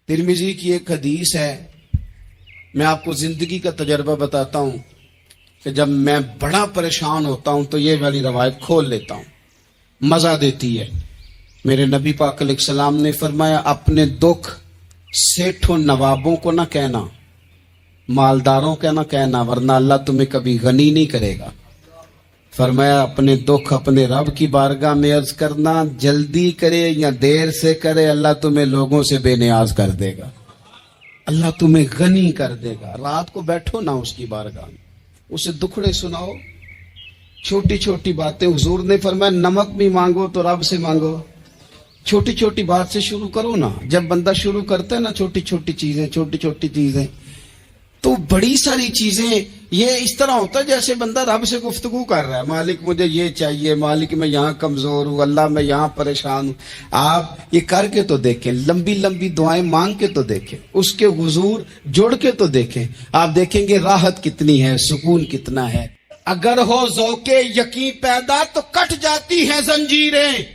तिरमिजी की एक हदीस है, मैं आपको जिंदगी का तजर्बा बताता हूँ कि जब मैं बड़ा परेशान होता हूँ तो ये वाली रवायत खोल लेता हूँ, मजा देती है। मेरे नबी पाक अलैहिस्सलाम ने फरमाया, अपने दुख सेठों नवाबों को ना कहना, मालदारों का ना कहना, वरना अल्लाह तुम्हें कभी गनी नहीं करेगा। फरमाया अपने दुख अपने रब की बारगाह में अर्ज करना, जल्दी करे या देर से करे, अल्लाह तुम्हें लोगों से बेनियाज कर देगा, अल्लाह तुम्हें गनी कर देगा। रात को बैठो ना उसकी बारगाह में, उसे दुखड़े सुनाओ, छोटी छोटी बातें। हुजूर ने फरमाया नमक भी मांगो तो रब से मांगो, छोटी छोटी बात से शुरू करो ना। जब बंदा शुरू करता है ना छोटी छोटी चीजें, तो बड़ी सारी चीजें ये इस तरह होता है जैसे बंदा रब से गुफ्तगू कर रहा है, मालिक मुझे ये चाहिए, मालिक मैं यहाँ कमजोर हूँ, अल्लाह मैं यहाँ परेशान हूँ। आप ये करके तो देखें, लंबी लंबी दुआएं मांग के तो देखें, उसके हुजूर जुड़ के तो देखें, आप देखेंगे राहत कितनी है, सुकून कितना है। अगर हो ज़ौक़े यकीन पैदा तो कट जाती हैं जंजीरें,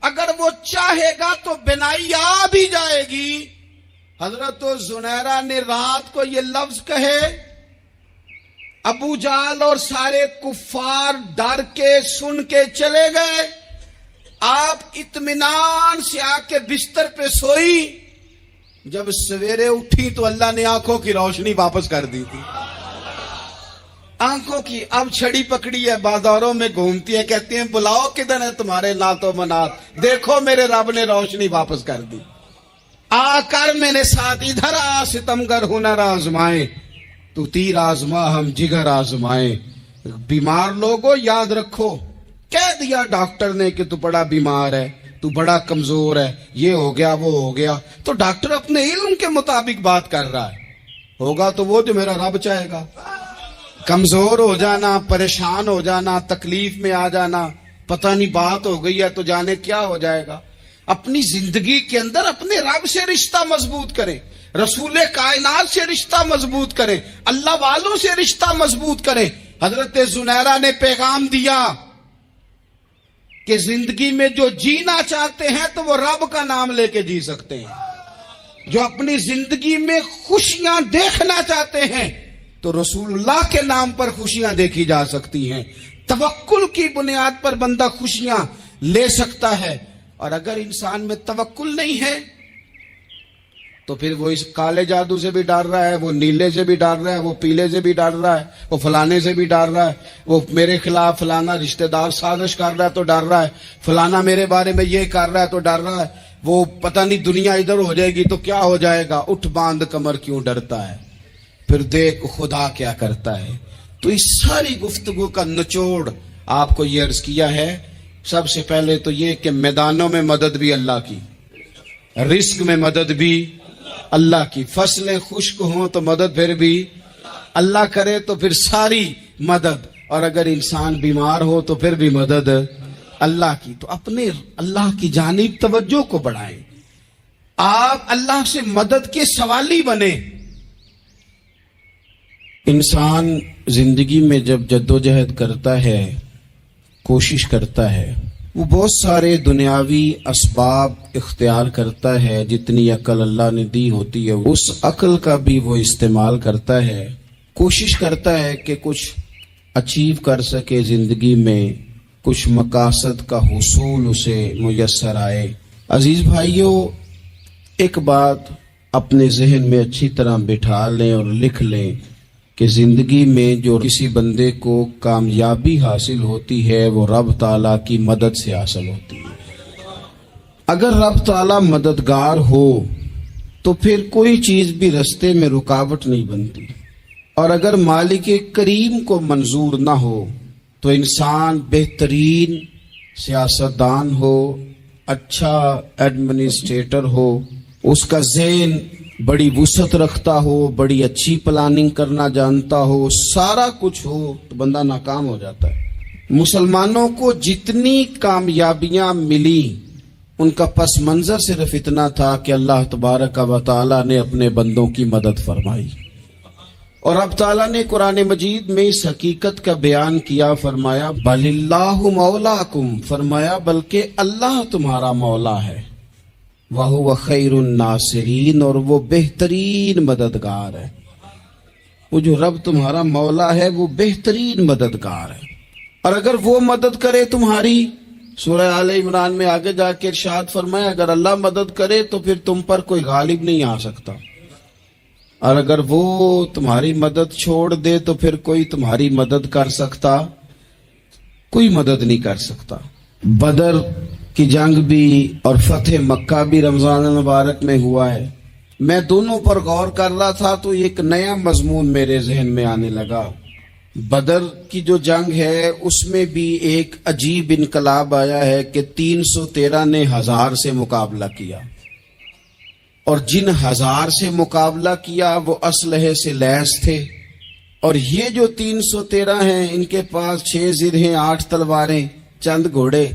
अगर वो चाहेगा तो बिनाई आ भी जाएगी। हजरत जुनैरा ने रात को ये लफ्ज कहे, अबू जाल और सारे कुफ्फार डर के सुन के चले गए। आप इत्मीनान से आके बिस्तर पे सोई, जब सवेरे उठी तो अल्लाह ने आंखों की रोशनी वापस कर दी थी। आंखों की अब छड़ी पकड़ी है, बाजारों में घूमती है, कहती है बुलाओ किधर है तुम्हारे नातो मनात, देखो मेरे रब ने रोशनी वापस कर दी। आकर मेरे साथ इधर आ, सितमगर हुनर आजमाए, तू तीर आजमा हम जिगर आजमाए। बीमार लोगों याद रखो, कह दिया डॉक्टर ने कि तू बड़ा बीमार है, तू बड़ा कमजोर है, ये हो गया वो हो गया, तो डॉक्टर अपने इल्म के मुताबिक बात कर रहा है, होगा तो वो जो मेरा रब चाहेगा। कमजोर हो जाना, परेशान हो जाना, तकलीफ में आ जाना, पता नहीं बात हो गई है तो जाने क्या हो जाएगा। अपनी जिंदगी के अंदर अपने रब से रिश्ता मजबूत करें, रसूले कायनात से रिश्ता मजबूत करें, अल्लाह वालों से रिश्ता मजबूत करें। हजरत जुनैरा ने पैगाम दिया कि जिंदगी में जो जीना चाहते हैं तो वो रब का नाम लेके जी सकते हैं, जो अपनी जिंदगी में खुशियां देखना चाहते हैं तो रसूलुल्लाह के नाम पर खुशियां देखी जा सकती हैं। तवक्कुल की बुनियाद पर बंदा खुशियां ले सकता है। और अगर इंसान में तवक्कुल नहीं है तो फिर वो इस काले जादू से भी डर रहा है, वो नीले से भी डर रहा है, वो पीले से भी डर रहा है, वो फलाने से भी डर रहा है, वो मेरे खिलाफ फलाना रिश्तेदार साजिश कर रहा है तो डर रहा है, फलाना मेरे बारे में ये कर रहा है तो डर रहा है, वो पता नहीं दुनिया इधर हो जाएगी तो क्या हो जाएगा, उठ बांध कमर क्यों डरता है, फिर देख खुदा क्या करता है। तो इस सारी गुफ्तगू का निचोड़ आपको ये अर्ज किया है। सबसे पहले तो ये कि मैदानों में मदद भी अल्लाह की, रिस्क में मदद भी अल्लाह की, फसलें खुश्क हों तो मदद फिर भी अल्लाह करे तो फिर सारी मदद, और अगर इंसान बीमार हो तो फिर भी मदद अल्लाह की। तो अपने अल्लाह की जानिब तवज्जो को बढ़ाएं, आप अल्लाह से मदद के सवाली बने। इंसान जिंदगी में जब जद्दोजहद करता है, कोशिश करता है, वो बहुत सारे दुनियावी असबाब इख्तियार करता है, जितनी अक्ल अल्लाह ने दी होती है उस अक्ल का भी वो इस्तेमाल करता है, कोशिश करता है कि कुछ अचीव कर सके जिंदगी में, कुछ मकासद का हुसूल उसे मुयस्सर आए। अजीज भाइयों, एक बात अपने जहन में अच्छी तरह बिठा लें और लिख लें कि जिंदगी में जो किसी बंदे को कामयाबी हासिल होती है वो रब ताला की मदद से हासिल होती है। अगर रब ताला मददगार हो तो फिर कोई चीज भी रास्ते में रुकावट नहीं बनती, और अगर मालिक करीम को मंजूर ना हो तो इंसान बेहतरीन सियासतदान हो, अच्छा एडमिनिस्ट्रेटर हो, उसका ज़हन बड़ी वुसअत रखता हो, बड़ी अच्छी प्लानिंग करना जानता हो, सारा कुछ हो, तो बंदा नाकाम हो जाता है। मुसलमानों को जितनी कामयाबियां मिली उनका पस मंजर सिर्फ इतना था कि अल्लाह तबारक व तआला ने अपने बंदों की मदद फरमाई। और अब ताला ने कुरान मजीद में इस हकीकत का बयान किया, फरमाया बलिल्लाहु मौलाकुम, फरमाया बल्कि अल्लाह तुम्हारा मौला है। वहुव खैरुन नासिरीन, और वो बेहतरीन मददगार है। वो जो रब तुम्हारा मौला है वो बेहतरीन मददगार है। और अगर वो मदद करे तुम्हारी, सूरह आले इमरान में आगे जाके इरशाद फरमाया, अगर अल्लाह मदद करे तो फिर तुम पर कोई गालिब नहीं आ सकता, और अगर वो तुम्हारी मदद छोड़ दे तो फिर कोई तुम्हारी मदद कर सकता, कोई मदद नहीं कर सकता। बदर की जंग भी और फतेह मक्का भी रमजान मुबारक में हुआ है। मैं दोनों पर गौर कर रहा था तो एक नया मजमून मेरे जहन में आने लगा। बदर की जो जंग है उसमें भी एक अजीब इनकलाब आया है कि 313 ने 1000 से मुकाबला किया, और जिन 1000 से मुकाबला किया वो असलहे से लैस थे, और ये जो 313 हैं इनके पास 6 जिरहें, 8 तलवारें, चंद घोड़े।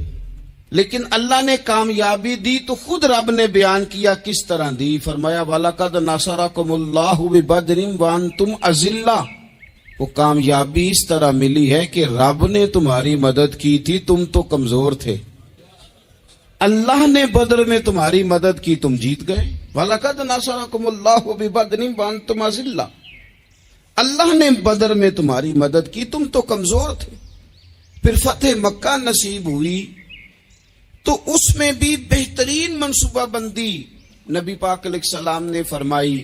लेकिन अल्लाह ने कामयाबी दी तो खुद रब ने बयान किया किस तरह दी। फरमाया वलक़द नसरकुमुल्लाहु बिबदरिन व अंतुम अज़िल्ला। वो कामयाबी इस तरह मिली है कि रब ने तुम्हारी मदद की थी, तुम तो कमजोर थे। अल्लाह ने बदर में तुम्हारी मदद की, तुम जीत गए। वलक़द नसरकुमुल्लाहु बिबदरिन व अंतुम अज़िल्ला। अल्लाह ने बदर में तुम्हारी मदद की, तुम तो कमजोर थे। फिर फतेह मक्का नसीब हुई तो उसमें भी बेहतरीन मनसूबाबंदी नबी पाक अलैहिस्सलाम ने फरमाई,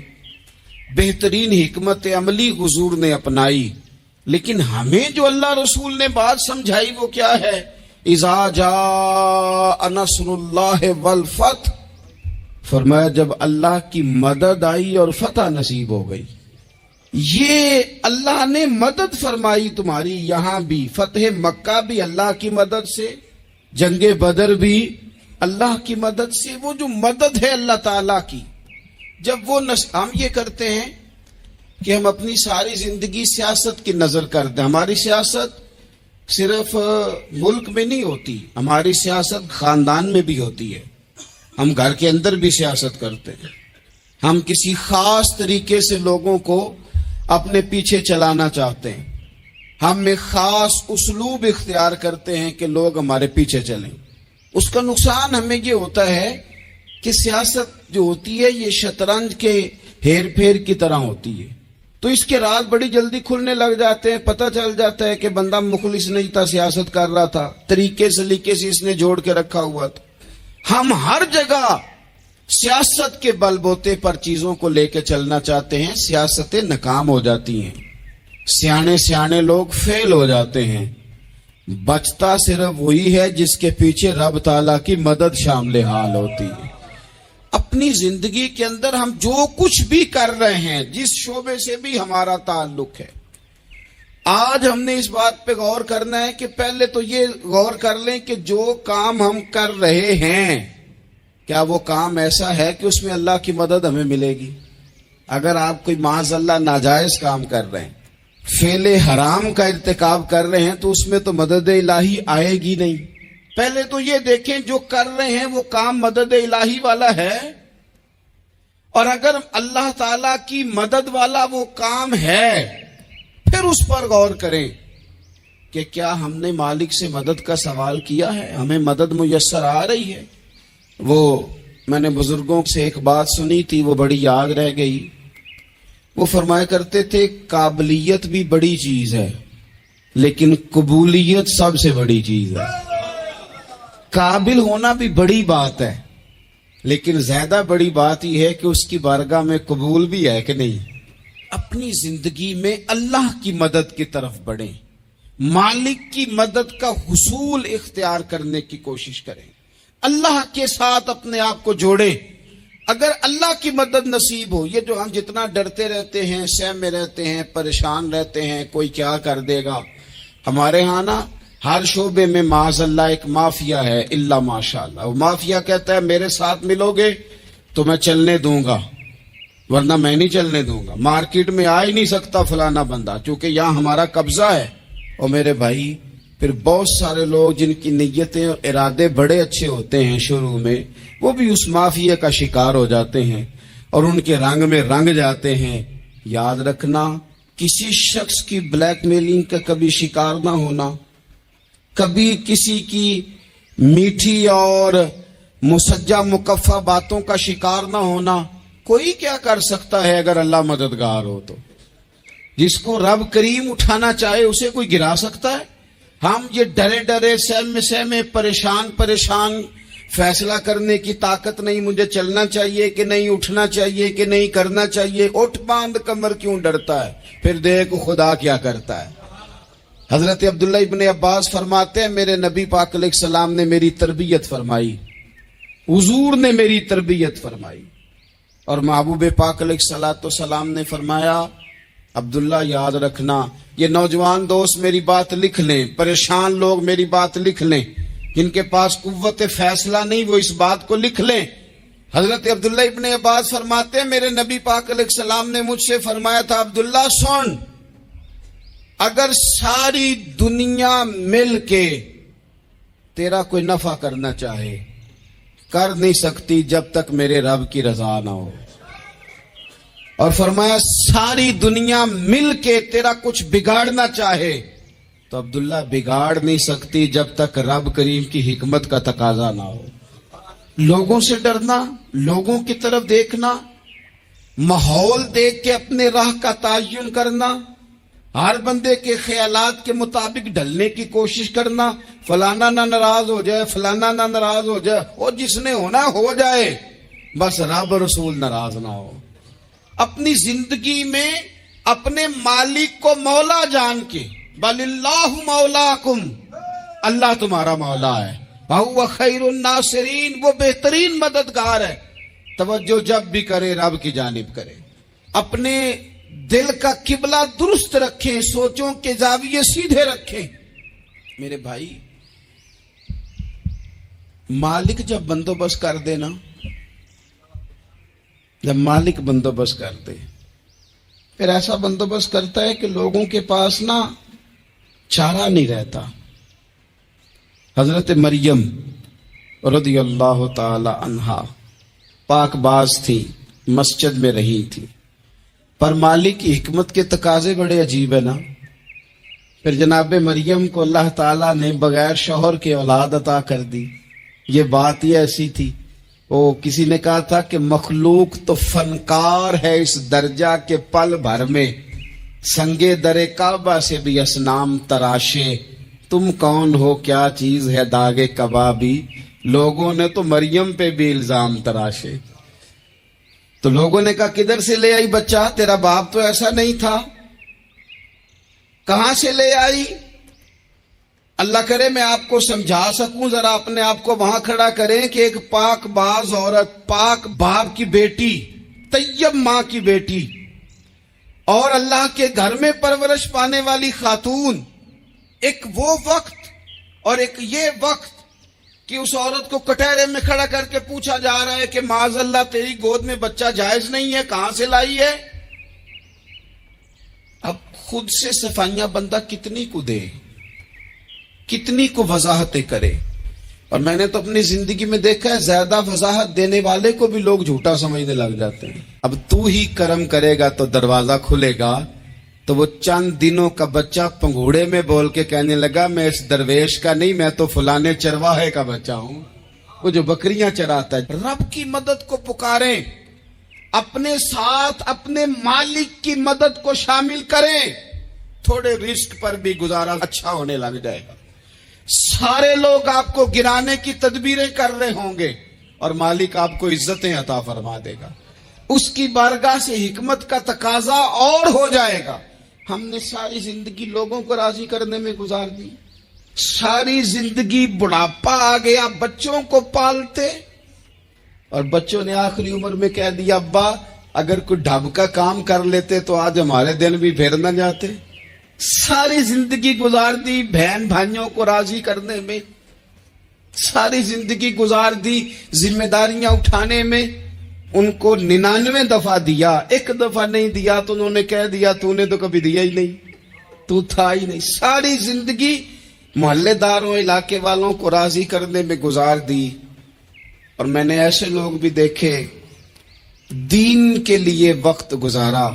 बेहतरीन हिकमत अमली हुजूर ने अपनाई। लेकिन हमें जो अल्लाह रसूल ने बात समझाई वो क्या है? इज़ा जाअ नस्रुल्लाह वल फतह, फरमाया जब अल्लाह की मदद आई और फतह नसीब हो गई। ये अल्लाह ने मदद फरमाई तुम्हारी, यहां भी फतेह मक्का भी अल्लाह की मदद से, जंगे बदर भी अल्लाह की मदद से। वो जो मदद है अल्लाह ताला की, जब वो हम ये करते हैं कि हम अपनी सारी जिंदगी सियासत की नजर करते हैं। हमारी सियासत सिर्फ मुल्क में नहीं होती, हमारी सियासत खानदान में भी होती है। हम घर के अंदर भी सियासत करते हैं। हम किसी खास तरीके से लोगों को अपने पीछे चलाना चाहते हैं। हम एक खास उसलूब इख्तियार करते हैं कि लोग हमारे पीछे चलें। उसका नुकसान हमें ये होता है कि सियासत जो होती है ये शतरंज के हेर फेर की तरह होती है। तो इसके राज बड़ी जल्दी खुलने लग जाते हैं। पता चल जाता है कि बंदा मुखलिस नहीं था, सियासत कर रहा था, तरीके सलीके से इसने जोड़ के रखा हुआ था। हम हर जगह सियासत के बलबोते पर चीजों को लेकर चलना चाहते हैं, सियासतें नाकाम हो जाती हैं, सियाने सियाने लोग फेल हो जाते हैं। बचता सिर्फ वही है जिसके पीछे रब ताला की मदद शामिल हाल होती है। अपनी जिंदगी के अंदर हम जो कुछ भी कर रहे हैं, जिस शोबे से भी हमारा ताल्लुक है, आज हमने इस बात पे गौर करना है कि पहले तो ये गौर कर लें कि जो काम हम कर रहे हैं क्या वो काम ऐसा है कि उसमें अल्लाह की मदद हमें मिलेगी। अगर आप कोई माज़अल्लाह नाजायज काम कर रहे हैं, फेले हराम का इर्तिकाब कर रहे हैं, तो उसमें तो मदद इलाही आएगी नहीं। पहले तो ये देखें जो कर रहे हैं वो काम मदद इलाही वाला है, और अगर अल्लाह ताला की मदद वाला वो काम है फिर उस पर गौर करें कि क्या हमने मालिक से मदद का सवाल किया है, हमें मदद मुयस्सर आ रही है। वो मैंने बुजुर्गों से एक बात सुनी थी, वो बड़ी याद रह गई। वो फरमाया करते थे काबिलियत भी बड़ी चीज है लेकिन कबूलियत सबसे बड़ी चीज है। काबिल होना भी बड़ी बात है लेकिन ज्यादा बड़ी बात यह है कि उसकी बारगाह में कबूल भी है कि नहीं। अपनी जिंदगी में अल्लाह की मदद की तरफ बढ़ें, मालिक की मदद का हुसूल इख्तियार करने की कोशिश करें, अल्लाह के साथ अपने आप को जोड़े। अगर अल्लाह की मदद नसीब हो, ये जो हम जितना डरते रहते हैं, सहम में रहते हैं, परेशान रहते हैं कोई क्या कर देगा, हमारे यहाँ ना हर शोबे में माज़अल्लाह एक माफिया है, इल्ला माशाअल्लाह। वो माफिया कहता है मेरे साथ मिलोगे तो मैं चलने दूंगा वरना मैं नहीं चलने दूंगा। मार्केट में आ ही नहीं सकता फलाना बंदा, क्योंकि यहाँ हमारा कब्जा है। और मेरे भाई फिर बहुत सारे लोग जिनकी नीयतें और इरादे बड़े अच्छे होते हैं शुरू में, वो भी उस माफिया का शिकार हो जाते हैं और उनके रंग में रंग जाते हैं। याद रखना, किसी शख्स की ब्लैकमेलिंग का कभी शिकार ना होना, कभी किसी की मीठी और मुसज्जा मुकफ़ा बातों का शिकार ना होना, कोई क्या कर सकता है अगर अल्लाह मददगार हो तो। जिसको रब करीम उठाना चाहे उसे कोई गिरा सकता है? हम ये डरे डरे सहमे सहमे परेशान परेशान फैसला करने की ताकत नहीं, मुझे चलना चाहिए कि नहीं, उठना चाहिए कि नहीं, करना चाहिए। उठ बांध कमर क्यों डरता है? फिर देखो खुदा क्या करता है। हजरत अब्दुल्ला इब्ने अब्बास फरमाते हैं, मेरे नबी पाक अलैहिस्सलाम ने मेरी तरबियत फरमाई, हुजूर ने मेरी तरबियत फरमाई, और महबूब पाक अलैहिस्सलाम ने फरमाया, अब्दुल्ला याद रखना, ये नौजवान दोस्त मेरी बात लिख लें, परेशान लोग मेरी बात लिख लें, जिनके पास कुव्वत फैसला नहीं वो इस बात को लिख लें। हजरत अब्दुल्ला इब्ने अब्बास फरमाते हैं, मेरे नबी पाक अलैहिस्सलाम ने मुझसे फरमाया था, अब्दुल्ला सुन, अगर सारी दुनिया मिल के तेरा कोई नफा करना चाहे, कर नहीं सकती जब तक मेरे रब की रजा ना हो। और फरमाया सारी दुनिया मिल के तेरा कुछ बिगाड़ना चाहे तो अब्दुल्ला बिगाड़ नहीं सकती जब तक रब करीम की हिकमत का तकाजा ना हो। लोगों से डरना, लोगों की तरफ देखना, माहौल देख के अपने राह का तयन करना, हर बंदे के ख्यालात के मुताबिक ढलने की कोशिश करना, फलाना ना नाराज हो जाए, फलाना ना नाराज हो जाए, और जिसने होना हो जाए, बस रब रसूल नाराज ना हो। अपनी जिंदगी में अपने मालिक को मौला जान के, बलिल्लाहु मौलाकुम, अल्लाह तुम्हारा मौला है, वहुव खैरुन नासिरीन, वो बेहतरीन मददगार है। तवज्जो जब भी करे रब की जानिब करे, अपने दिल का किबला दुरुस्त रखें, सोचों के जाविये सीधे रखें। मेरे भाई, मालिक जब बंदोबस्त कर दे ना, जब मालिक बंदोबस्त कर दे, फिर ऐसा बंदोबस्त करता है कि लोगों के पास ना चारा नहीं रहता। हजरत मरियम रदियल्लाहु ताला अन्हा पाकबाज थी, मस्जिद में रही थी, पर मालिक की हिकमत के तकाजे बड़े अजीब है ना। फिर जनाब मरियम को अल्लाह ताला ने बगैर शौहर के औलाद अता कर दी। ये बात ही ऐसी थी, ओ किसी ने कहा था कि मखलूक तो फनकार है इस दर्जा के पल भर में, संगे दरे काबा से भी असनाम तराशे, तुम कौन हो क्या चीज है दागे कबाबी। लोगों ने तो मरियम पे भी इल्जाम तराशे। तो लोगों ने कहा किधर से ले आई बच्चा, तेरा बाप तो ऐसा नहीं था, कहां से ले आई? अल्लाह करे मैं आपको समझा सकूं, जरा अपने आप को वहां खड़ा करें कि एक पाक बाज औरत, पाक बाप की बेटी, तैयब मां की बेटी, और अल्लाह के घर में परवरिश पाने वाली खातून, एक वो वक्त और एक ये वक्त कि उस औरत को कटहरे में खड़ा करके पूछा जा रहा है कि माज़अल्लाह तेरी गोद में बच्चा जायज नहीं है, कहां से लाई है? अब खुद से सफाइयां बंदा कितनी को दे, कितनी को वजाहतें करे। और मैंने तो अपनी जिंदगी में देखा है, ज्यादा वजाहत देने वाले को भी लोग झूठा समझने लग जाते हैं। अब तू ही करम करेगा तो दरवाजा खुलेगा। तो वो चंद दिनों का बच्चा पंघूड़े में बोल के कहने लगा, मैं इस दरवेश का नहीं, मैं तो फलाने चरवाहे का बच्चा हूं, वो जो बकरियां चराता है। रब की मदद को पुकारें, अपने साथ अपने मालिक की मदद को शामिल करें, थोड़े रिस्क पर भी गुजारा अच्छा होने लग जाएगा। सारे लोग आपको गिराने की तदबीरें कर रहे होंगे और मालिक आपको इज्जतें अता फरमा देगा। उसकी बारगाह से हिकमत का तकाजा और हो जाएगा। हमने सारी जिंदगी लोगों को राजी करने में गुजार दी, सारी जिंदगी बुढ़ापा आ गया बच्चों को पालते, और बच्चों ने आखिरी उम्र में कह दिया, अब्बा अगर कोई ढब का काम कर लेते तो आज हमारे दिन भी फेर न जाते। सारी जिंदगी गुजार दी बहन भाइयों को राजी करने में, सारी जिंदगी गुजार दी जिम्मेदारियां उठाने में। उनको 99 दफा दिया, एक दफा नहीं दिया तो उन्होंने कह दिया तूने तो कभी दिया ही नहीं, तू था ही नहीं। सारी जिंदगी मोहल्लेदारों, इलाके वालों को राजी करने में गुजार दी। और मैंने ऐसे लोग भी देखे, दीन के लिए वक्त गुजारा,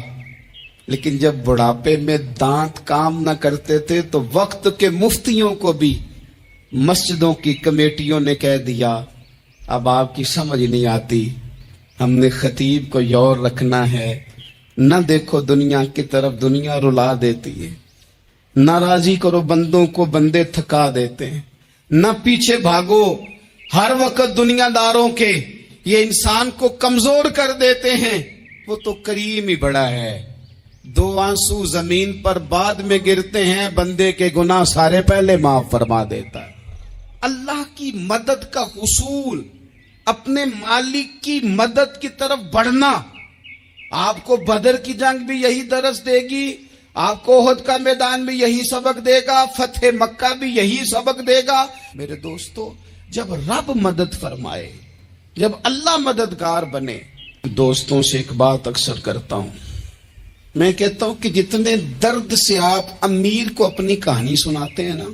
लेकिन जब बुढ़ापे में दांत काम न करते थे तो वक्त के मुफ्तियों को भी मस्जिदों की कमेटियों ने कह दिया اب آپ کی سمجھ نہیں آتی. ہم نے خطیب کو یور رکھنا ہے. نہ دیکھو دنیا کی طرف، دنیا رلا دیتی ہے. نہ راضی کرو بندوں کو، بندے تھکا دیتے ہیں. نہ پیچھے بھاگو ہر وقت دنیا داروں کے، یہ انسان کو کمزور کر دیتے ہیں. وہ تو کریم ہی بڑا ہے. 2 آنسو زمین پر بعد میں گرتے ہیں، بندے کے گناہ سارے پہلے معاف فرما دیتا ہے. اللہ کی مدد کا حصول، اپنے مالک کی مدد کی طرف بڑھنا. آپ کو بدر کی جنگ بھی یہی درس دے گی، آپ کو احد کا میدان بھی یہی سبق دے گا، فتح مکہ بھی یہی سبق دے گا. میرے دوستو، جب رب مدد فرمائے، جب اللہ مددگار بنے. دوستوں سے ایک بات اکثر کرتا ہوں، میں کہتا ہوں کہ جتنے درد سے آپ امیر کو اپنی کہانی سناتے ہیں نا،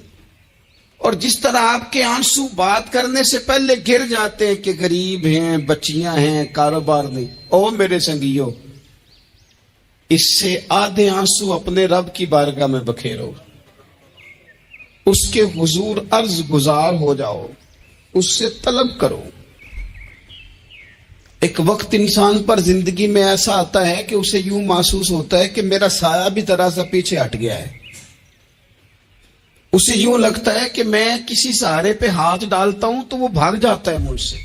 اور جس طرح آپ کے آنسو بات کرنے سے پہلے گر جاتے ہیں کہ غریب ہیں، بچیاں ہیں، کاروبار نہیں، او میرے سنگیو، اس سے آدھے آنسو اپنے رب کی بارگاہ میں بکھیرو، اس کے حضور عرض گزار ہو جاؤ، اس سے طلب کرو. ایک وقت انسان پر زندگی میں ایسا آتا ہے کہ اسے یوں محسوس ہوتا ہے کہ میرا سایہ بھی ذرا سا پیچھے ہٹ گیا ہے. اسے یوں لگتا ہے کہ میں کسی سہارے پہ ہاتھ ڈالتا ہوں تو وہ بھاگ جاتا ہے مجھ سے.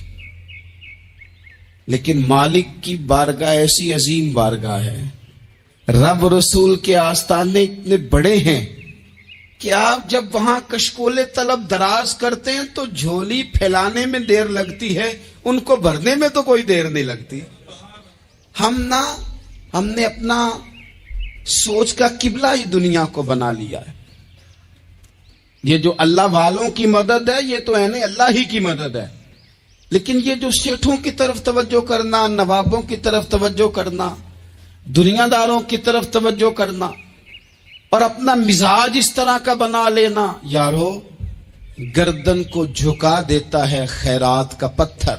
لیکن مالک کی بارگاہ ایسی عظیم بارگاہ ہے، رب رسول کے آستانے اتنے بڑے ہیں کہ آپ جب وہاں کشکول طلب دراز کرتے ہیں تو جھولی پھیلانے میں دیر لگتی ہے، ان کو بھرنے میں تو کوئی دیر نہیں لگتی. ہم نے اپنا سوچ کا قبلہ ہی دنیا کو بنا لیا ہے. یہ جو اللہ والوں کی مدد ہے یہ تو ہے نہیں، اللہ ہی کی مدد ہے. لیکن یہ جو سیٹھوں کی طرف توجہ کرنا، نوابوں کی طرف توجہ کرنا، دنیا داروں کی طرف توجہ کرنا اور اپنا مزاج اس طرح کا بنا لینا، یارو گردن کو جھکا دیتا ہے خیرات کا پتھر.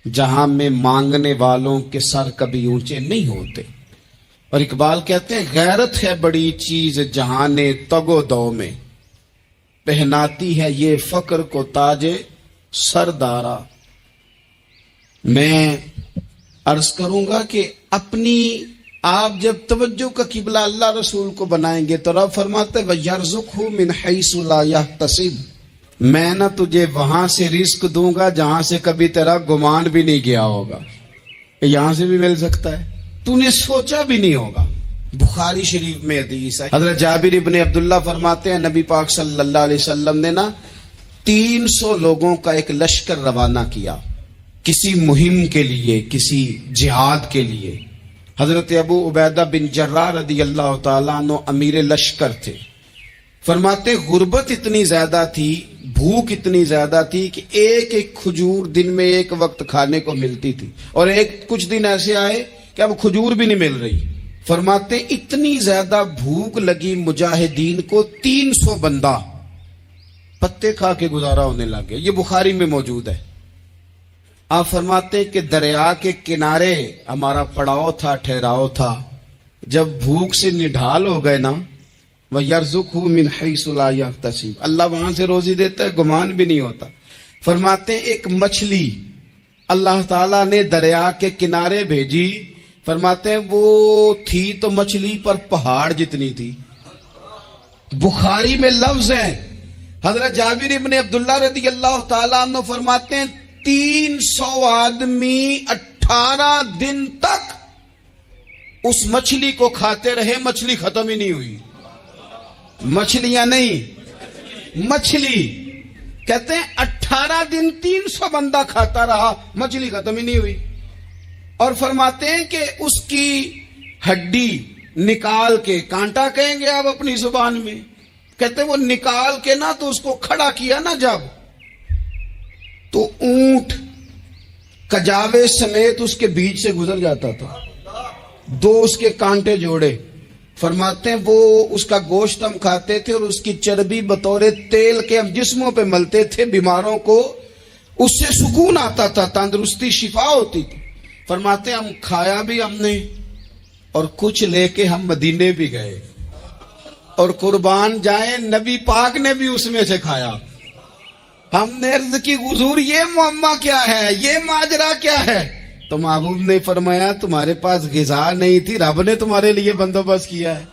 جہاں میں مانگنے والوں کے سر کبھی اونچے نہیں ہوتے. اور اقبال کہتے ہیں غیرت ہے بڑی چیز جہانے تگ و دو میں، پہناتی ہے یہ فقر کو تاج سردارا. میں عرض کروں گا کہ اپنی آپ جب توجہ کا قبلہ اللہ رسول کو بنائیں گے تو رب فرماتے وَيَرْزُقْهُ مِنْ حَيْثُ لَا يَحْتَسِبُ، میں نہ تجھے وہاں سے رزق دوں گا جہاں سے کبھی تیرا گمان بھی نہیں کیا ہوگا. یہاں سے بھی مل سکتا ہے، تو نے سوچا بھی نہیں ہوگا. بخاری شریف میں حدیث ہے، حضرت جابر ابن عبداللہ فرماتے ہیں نبی پاک صلی اللہ علیہ وسلم نے 300 لوگوں کا ایک لشکر روانہ کیا کسی مہم کے لیے، کسی جہاد کے لیے. حضرت ابو عبیدہ بن جراح رضی اللہ تعالیٰ عنہ امیر لشکر تھے. فرماتے غربت اتنی زیادہ تھی، بھوک اتنی زیادہ تھی کہ ایک ایک کھجور دن میں ایک وقت کھانے کو ملتی تھی، اور کچھ دن ایسے آئے کہ اب کھجور بھی نہیں مل رہی. فرماتے اتنی زیادہ بھوک لگی مجاہدین کو 300 بندہ پتے کھا کے گزارا ہونے لگے. یہ بخاری میں موجود ہے. آپ فرماتے کہ دریا کے کنارے ہمارا پڑاؤ تھا، ٹھہراؤ تھا. جب بھوک سے نڈھال ہو گئے نا، وَيَرْزُقْهُ مِنْ حَيْثُ لَا يَحْتَسِبُ، اللہ وہاں سے روزی دیتا ہے، گمان بھی نہیں ہوتا. فرماتے ایک مچھلی اللہ تعالیٰ نے دریا کے کنارے بھیجی. فرماتے ہیں وہ تھی تو مچھلی پر پہاڑ جتنی تھی. بخاری میں لفظ ہے، حضرت جابر ابن عبداللہ رضی اللہ تعالیٰ عنہ فرماتے ہیں 300 آدمی 18 دن تک اس مچھلی کو کھاتے رہے، مچھلی ختم ہی نہیں ہوئی. مچھلیاں نہیں، مچھلی. کہتے ہیں 18 دن 300 بندہ کھاتا رہا، مچھلی ختم ہی نہیں ہوئی. اور فرماتے ہیں کہ اس کی ہڈی نکال کے، کانٹا کہیں گے آپ اپنی زبان میں، کہتے ہیں وہ نکال کے نا تو اس کو کھڑا کیا نا جب، تو اونٹ کجاوے سمیت اس کے بیچ سے گزر جاتا تھا. 2 اس کے کانٹے جوڑے. فرماتے ہیں وہ اس کا گوشت ہم کھاتے تھے اور اس کی چربی بطور تیل کے ہم جسموں پہ ملتے تھے. بیماروں کو اس سے سکون آتا تھا، تندرستی، شفا ہوتی تھی. فرماتے ہیں ہم کھایا بھی ہم نے، اور کچھ لے کے ہم مدینے بھی گئے، اور قربان جائیں نبی پاک نے بھی اس میں سے کھایا. ہم نے عرض کی حضور یہ معمہ کیا ہے، یہ ماجرا کیا ہے؟ تو محبوب نے فرمایا تمہارے پاس غذا نہیں تھی، رب نے تمہارے لیے بندوبست کیا ہے،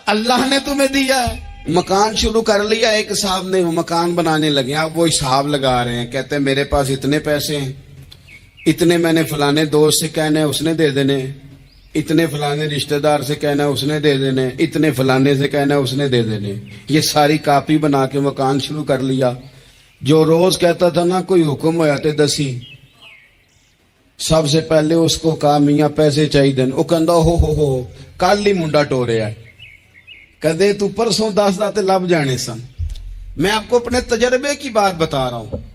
اللہ نے تمہیں دیا ہے۔ مکان شروع کر لیا ایک صاحب نے، وہ مکان بنانے لگے، اب وہ حساب لگا رہے ہیں، کہتے ہیں میرے پاس اتنے پیسے ہیں، اتنے میں نے فلانے دوست سے کہنا ہے اس نے دے دینے، اتنے فلانے رشتہ دار سے کہنا ہے اس نے دے دینے، اتنے فلانے سے کہنا ہے اس نے دے دینے۔ یہ ساری کاپی بنا کے مکان شروع کر لیا۔ جو روز کہتا تھا نا کوئی حکم ہو جاتے دسی، سب سے پہلے اس کو کہا میاں پیسے چاہیے دن، وہ کہندا ہو کل ہی منڈا ٹوریا ہے، کدے تو پرسوں 10 داتے لب جانے سن۔ میں آپ کو اپنے تجربے کی بات بتا رہا ہوں۔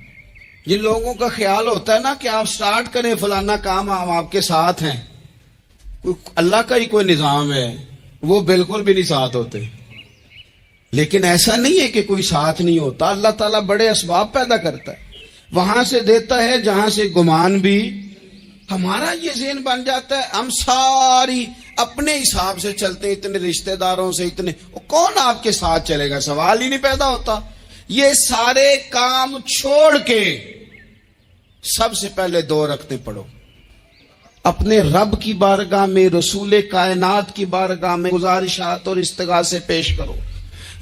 جن لوگوں کا خیال ہوتا ہے نا کہ آپ سٹارٹ کریں فلانا کام، ہم آپ کے ساتھ ہیں، اللہ کا ہی کوئی نظام ہے، وہ بالکل بھی نہیں ساتھ ہوتے۔ لیکن ایسا نہیں ہے کہ کوئی ساتھ نہیں ہوتا، اللہ تعالیٰ بڑے اسباب پیدا کرتا ہے، وہاں سے دیتا ہے جہاں سے گمان بھی۔ ہمارا یہ ذہن بن جاتا ہے ہم ساری اپنے حساب سے چلتے ہیں، اتنے رشتہ داروں سے، اتنے، کون آپ کے ساتھ چلے گا؟ سوال ہی نہیں پیدا ہوتا۔ یہ سارے کام چھوڑ کے سب سے پہلے 2 رکعتیں پڑھو، اپنے رب کی بارگاہ میں، رسول کائنات کی بارگاہ میں گزارشات اور استغاثے پیش کرو،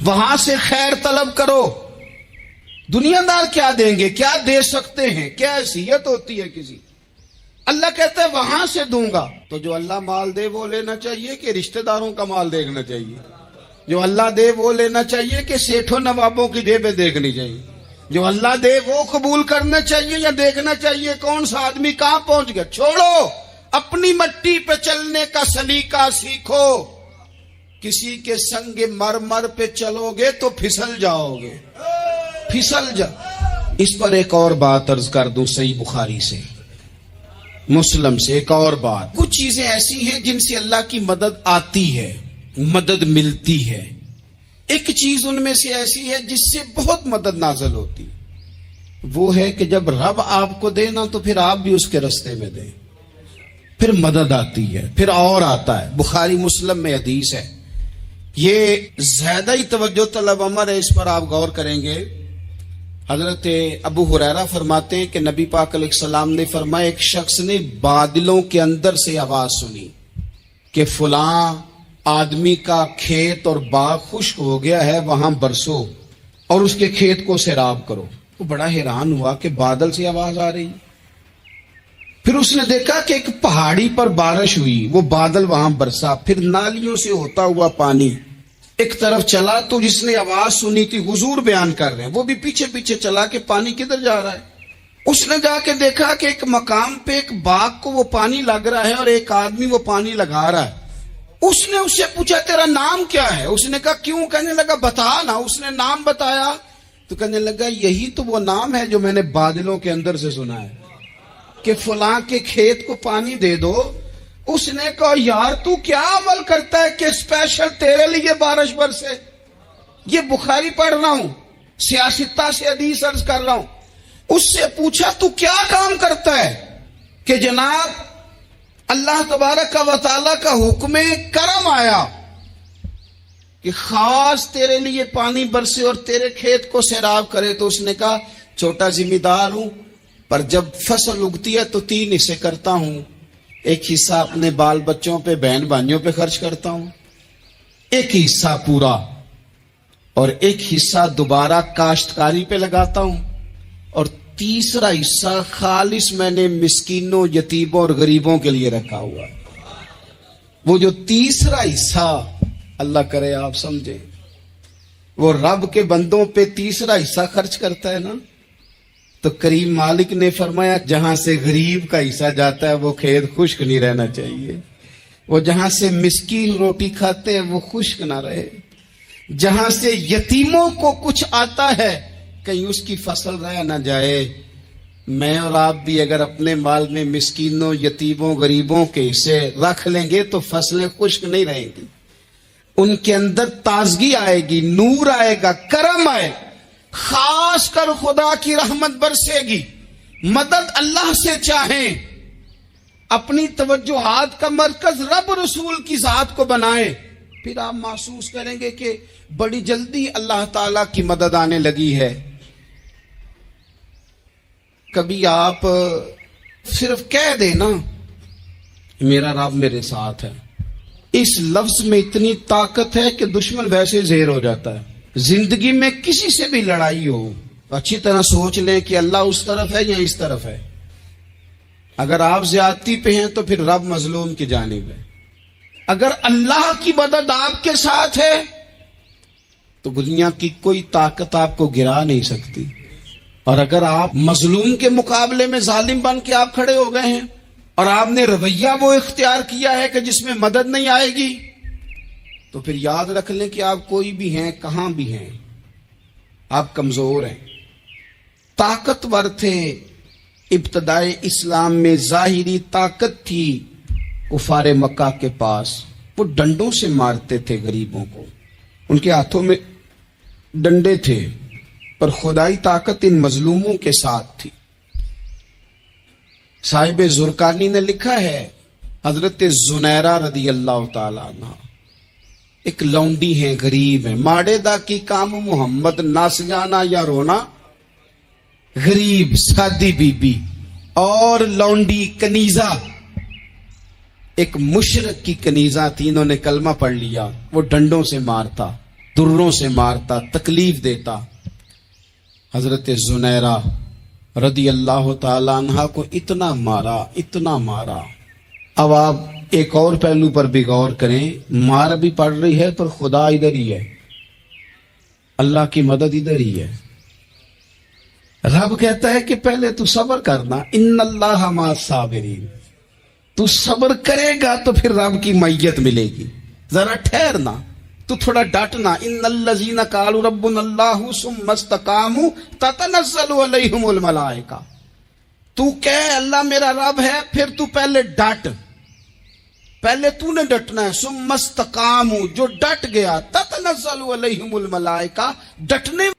وہاں سے خیر طلب کرو۔ دنیا دار کیا دیں گے، کیا دے سکتے ہیں، کیا حیثیت ہوتی ہے کسی؟ اللہ کہتا ہے وہاں سے دوں گا۔ تو جو اللہ مال دے وہ لینا چاہیے کہ رشتہ داروں کا مال دیکھنا چاہیے؟ جو اللہ دے وہ لینا چاہیے کہ سیٹھوں نوابوں کی جیبیں دیکھنی چاہیے؟ جو اللہ دے وہ قبول کرنا چاہیے یا دیکھنا چاہیے کون سا آدمی کہاں پہنچ گیا؟ چھوڑو، اپنی مٹی پہ چلنے کا سلیقہ سیکھو۔ کسی کے سنگ مرمر پہ چلو گے تو پھسل جاؤ گے، پھسل جا۔ اس پر ایک اور بات عرض کر دوں، صحیح بخاری سے، مسلم سے ایک اور بات۔ کچھ چیزیں ایسی ہیں جن سے اللہ کی مدد آتی ہے، مدد ملتی ہے۔ ایک چیز ان میں سے ایسی ہے جس سے بہت مدد نازل ہوتی، وہ ہے کہ جب رب آپ کو دے نا تو پھر آپ بھی اس کے رستے میں دیں، پھر مدد آتی ہے، پھر اور آتا ہے۔ بخاری مسلم میں حدیث ہے، یہ زیادہ ہی توجہ طلب امر ہے، اس پر آپ غور کریں گے۔ حضرت ابو ہریرہ فرماتے ہیں کہ نبی پاک علیہ السلام نے فرمایا ایک شخص نے بادلوں کے اندر سے آواز سنی کہ فلاں آدمی کا کھیت اور باغ خشک ہو گیا ہے، وہاں برسو اور اس کے کھیت کو سیراب کرو۔ وہ بڑا حیران ہوا کہ بادل سے آواز آ رہی۔ پھر اس نے دیکھا کہ ایک پہاڑی پر بارش ہوئی، وہ بادل وہاں برسا، پھر نالیوں سے ہوتا ہوا پانی ایک طرف چلا۔ تو جس نے آواز سنی تھی، حضور بیان کر رہے ہیں، وہ بھی پیچھے پیچھے چلا کہ پانی کدھر جا رہا ہے۔ اس نے جا کے دیکھا کہ ایک مقام پہ ایک باغ کو وہ پانی لگ رہا ہے اور ایک آدمی وہ پانی لگا رہا ہے۔ اس نے اس سے پوچھا تیرا نام کیا ہے؟ اس نے کہا کیوں؟ کہنے لگا بتا نا۔ اس نے نام بتایا تو کہنے لگا یہی تو وہ نام ہے جو میں نے بادلوں کے اندر سے سنا ہے کہ فلاں کے کھیت کو پانی دے دو۔ اس نے کہا یار تو کیا عمل کرتا ہے کہ اسپیشل تیرے لیے بارش برسے؟ یہ بخاری پڑھ رہا ہوں، سیاستہ سے حدیث عرض کر رہا ہوں۔ اس سے پوچھا تو کیا کام کرتا ہے کہ جناب اللہ تبارک و تعالیٰ کا حکم کرم آیا کہ خاص تیرے لیے پانی برسے اور تیرے کھیت کو سیراب کرے؟ تو اس نے کہا چھوٹا ذمہ دار ہوں، پر جب فصل اگتی ہے تو 3 حصے کرتا ہوں، ایک حصہ اپنے بال بچوں پہ، بہن بھائیوں پہ خرچ کرتا ہوں، ایک حصہ پورا، اور ایک حصہ دوبارہ کاشتکاری پہ لگاتا ہوں، اور تیسرا حصہ خالص میں نے مسکینوں، یتیموں اور غریبوں کے لیے رکھا ہوا ہے۔ وہ جو تیسرا حصہ، اللہ کرے آپ سمجھیں، وہ رب کے بندوں پہ تیسرا حصہ خرچ کرتا ہے نا، تو کریم مالک نے فرمایا جہاں سے غریب کا حصہ جاتا ہے وہ کھیت خشک نہیں رہنا چاہیے، وہ جہاں سے مسکین روٹی کھاتے ہیں وہ خشک نہ رہے، جہاں سے یتیموں کو کچھ آتا ہے کہیں اس کی فصل رہ نہ جائے۔ میں اور آپ بھی اگر اپنے مال میں مسکینوں، یتیموں، غریبوں کے حصے رکھ لیں گے تو فصلیں خشک نہیں رہیں گی، ان کے اندر تازگی آئے گی، نور آئے گا، کرم آئے، خاص کر خدا کی رحمت برسے گی۔ مدد اللہ سے چاہیں، اپنی توجہات کا مرکز رب رسول کی ذات کو بنائیں، پھر آپ محسوس کریں گے کہ بڑی جلدی اللہ تعالیٰ کی مدد آنے لگی ہے۔ کبھی آپ صرف کہہ دیں نا میرا رب میرے ساتھ ہے، اس لفظ میں اتنی طاقت ہے کہ دشمن ویسے زیر ہو جاتا ہے۔ زندگی میں کسی سے بھی لڑائی ہو اچھی طرح سوچ لیں کہ اللہ اس طرف ہے یا اس طرف ہے۔ اگر آپ زیادتی پہ ہیں تو پھر رب مظلوم کی جانب ہے۔ اگر اللہ کی مدد آپ کے ساتھ ہے تو دنیا کی کوئی طاقت آپ کو گرا نہیں سکتی، اور اگر آپ مظلوم کے مقابلے میں ظالم بن کے آپ کھڑے ہو گئے ہیں اور آپ نے رویہ وہ اختیار کیا ہے کہ جس میں مدد نہیں آئے گی، تو پھر یاد رکھ لیں کہ آپ کوئی بھی ہیں، کہاں بھی ہیں، آپ کمزور ہیں۔ طاقتور تھے ابتدائے اسلام میں، ظاہری طاقت تھی کفار مکہ کے پاس، وہ ڈنڈوں سے مارتے تھے غریبوں کو، ان کے ہاتھوں میں ڈنڈے تھے، پر خدائی طاقت ان مظلوموں کے ساتھ تھی۔ صاحب زرقانی نے لکھا ہے حضرت زنیرہ رضی اللہ تعالیٰ عنہ ایک لونڈی ہیں، غریب ہیں، ماڑے دا کی کام محمد ناس جانا یا رونا، غریب سادی بی بی اور لونڈی کنیزہ، ایک مشرک کی کنیزہ تھی، انہوں نے کلمہ پڑھ لیا، وہ ڈنڈوں سے مارتا، دروں سے مارتا، تکلیف دیتا۔ حضرت زنیرہ رضی اللہ تعالیٰ عنہ کو اتنا مارا، اتنا مارا۔ اب آپ ایک اور پہلو پر بھی غور کریں، مار بھی پڑ رہی ہے پر خدا ادھر ہی ہے، اللہ کی مدد ادھر ہی ہے۔ رب کہتا ہے کہ پہلے تو صبر کرنا، ان اللہ مع الصابرین، تو صبر کرے گا تو پھر رب کی معیت ملے گی، ذرا ٹھہرنا، تو تھوڑا ڈٹنا۔ ان الذین قالوا ربنا اللہ ثم استقاموا تتنزل علیہم الملائکہ، تو کہے اللہ میرا رب ہے، پھر تو پہلے ڈٹ، پہلے تو نے ڈٹنا ہے۔ ثم استقاموا، جو ڈٹ گیا، تتنزل علیہم الملائکہ، ڈٹنے